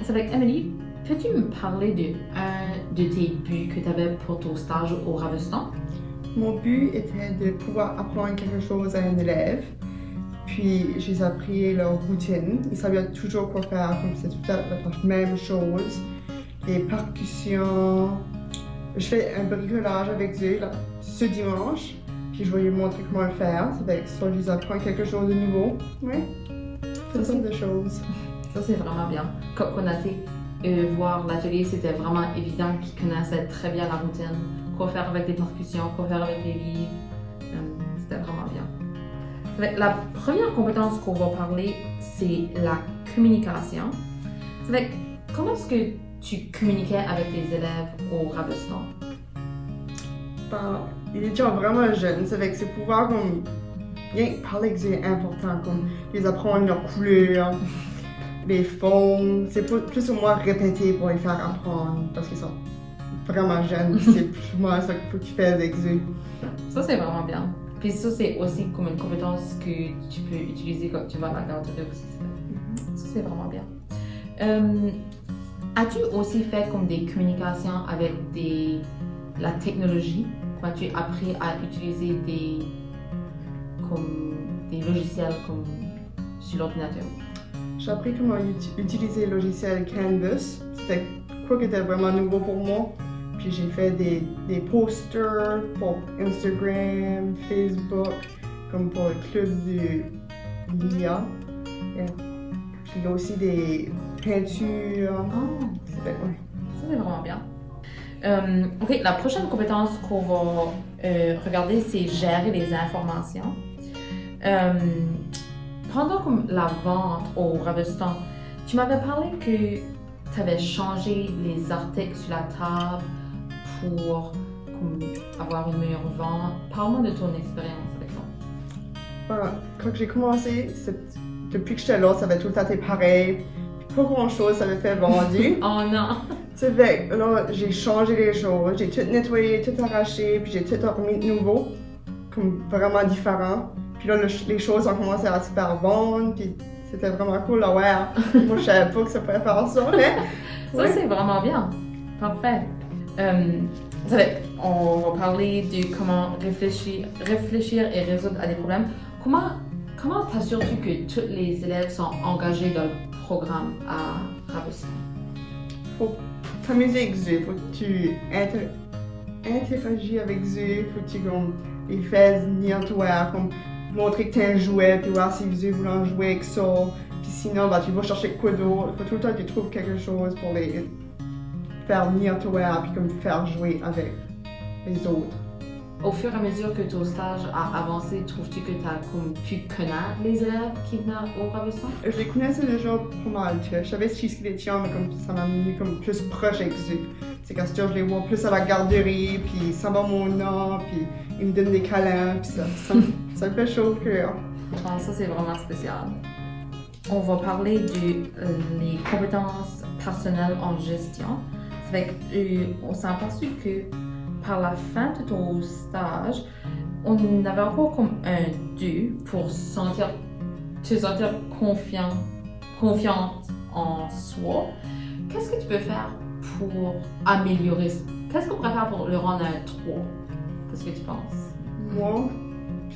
c'est avec Emily. Peux-tu me parler de un de tes buts que tu avais pour ton stage au Ravestan? Mon but était de pouvoir apprendre quelque chose à un élève. Puis j'ai appris leur routine. Ils savaient toujours quoi faire, comme c'est tout à la même chose. Les percussions. Je fais un bricolage avec eux là, ce dimanche. Puis je vais lui montrer comment le faire. C'est ça, je les apprends quelque chose de nouveau. Oui, toutes sortes de choses. Ça, c'est vraiment bien. Quand on a été voir l'atelier, c'était vraiment évident qu'ils connaissaient très bien la routine. Quoi faire avec les percussions, quoi faire avec les livres. C'était vraiment bien. La première compétence qu'on va parler, c'est la communication. Comment est-ce que tu communiquais avec tes élèves au Ravestan? Il est déjà vraiment jeune, c'est pouvoir comme bien parler avec eux est important, comme les apprendre leurs couleurs, les formes. C'est plus ou moins répéter pour les faire apprendre parce qu'ils sont vraiment jeunes. C'est plus ou moins ça qu'il faut qu'ils fassent avec eux. Ça, c'est vraiment bien. Puis ça, c'est aussi comme une compétence que tu peux utiliser quand tu vas à la garderie aussi. Ça, c'est vraiment bien. As-tu aussi fait comme des communications avec la technologie? As-tu appris à utiliser des logiciels comme sur l'ordinateur? J'ai appris comment utiliser le logiciel Canvas. C'était quoi qui était vraiment nouveau pour moi. Puis j'ai fait des posters pour Instagram, Facebook, comme pour le club de l'IA. Puis il y a aussi des peintures. Oh. Ouais. Ça, c'est vraiment bien. Ok, la prochaine compétence qu'on va regarder, c'est gérer les informations. Pendant comme la vente au Ravestan, tu m'avais parlé que tu avais changé les articles sur la table pour avoir une meilleure vente. Parle-moi de ton expérience avec ça. Quand j'ai commencé, depuis que j'étais là, ça avait tout le temps été pareil. Pas grand-chose, ça avait fait vendu. Oh non! C'est vrai, là, j'ai changé les choses, j'ai tout nettoyé, tout arraché, puis j'ai tout remis de nouveau, comme vraiment différent. Puis là, les choses ont commencé à se faire vendre, puis c'était vraiment cool, là, ouais. Moi, je savais pas que ça pouvait faire ça, mais... Ça, c'est vraiment bien. Parfait. On va parler de comment réfléchir et résoudre à des problèmes. Comment t'assures-tu que tous les élèves sont engagés dans le programme à Ravestan? Faut t'amuser avec eux, faut que tu interagis avec eux, faut que tu les fasses venir toi, comme montrer que tu as un jouet, puis voir si eux veulent jouer avec ça. Puis sinon, tu vas chercher quoi d'autre. Faut tout le temps que tu trouves quelque chose pour les faire venir toi, puis comme faire jouer avec les autres. Au fur et à mesure que ton stage a avancé, trouves-tu que tu as pu connaître les élèves qui venaient au Ravestan? Je les connaissais déjà pas mal. Je savais ce qu'ils étaient, mais comme ça m'a mis comme plus proche avec eux. C'est qu'à ce temps, je les vois plus à la garderie, puis ça va mon nom, puis ils me donnent des câlins, puis ça me fait chaud au cœur. Ah, ça, c'est vraiment spécial. On va parler des compétences personnelles en gestion. On s'est aperçu que par la fin de ton stage, on avait encore comme un 2 pour te sentir confiante en soi. Qu'est-ce que tu peux faire pour améliorer ça? Qu'est-ce qu'on pourrait faire pour le rendre un 3? Qu'est-ce que tu penses? Moi,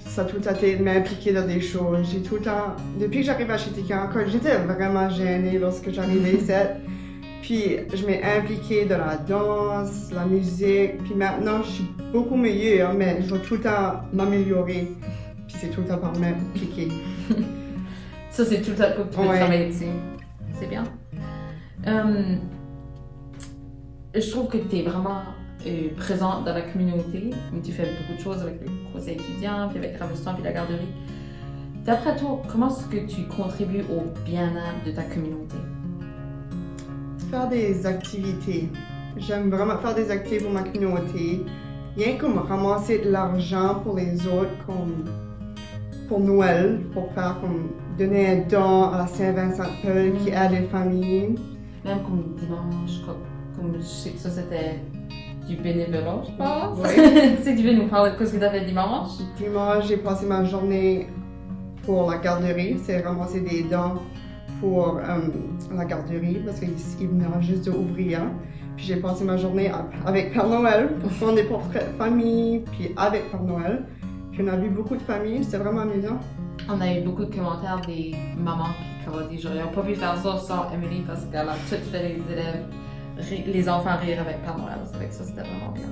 ça a tout le temps été de m'impliquer dans des choses. J'ai tout le temps, depuis que j'arrive à Chitikan, j'étais vraiment gênée lorsque j'arrivais ici. Puis je m'ai impliquée dans la danse, la musique. Puis maintenant, je suis beaucoup meilleure, mais je vais tout le temps m'améliorer. Puis c'est tout le temps par m'impliquer. Ça, c'est tout le temps que tu veux travailler dessus. C'est bien. Je trouve que tu es vraiment présente dans la communauté. Tu fais beaucoup de choses avec le conseil étudiant, puis avec Ravestan, puis la garderie. D'après toi, comment est-ce que tu contribues au bien-être de ta communauté? Faire des activités. J'aime vraiment faire des activités pour ma communauté. Rien comme ramasser de l'argent pour les autres, comme pour Noël, pour faire comme donner un don à la Saint-Vincent-de-Paul qui aide les familles. Même comme dimanche, comme je sais que ça c'était du bénévolat, je pense. Oui. Si tu veux nous parler de ce que tu as fait dimanche. Dimanche, j'ai passé ma journée pour la garderie, c'est ramasser des dons pour la garderie parce qu'ils venaient juste d'ouvrir. Puis j'ai passé ma journée avec Père Noël pour prendre des portraits de famille, puis avec Père Noël. Puis on a vu beaucoup de familles, c'était vraiment amusant. On a eu beaucoup de commentaires des mamans qui ont dit j'aurais pas pu faire ça sans Emily parce qu'elle a tout fait les élèves, les enfants rire avec Père Noël. Avec ça, c'était vraiment bien.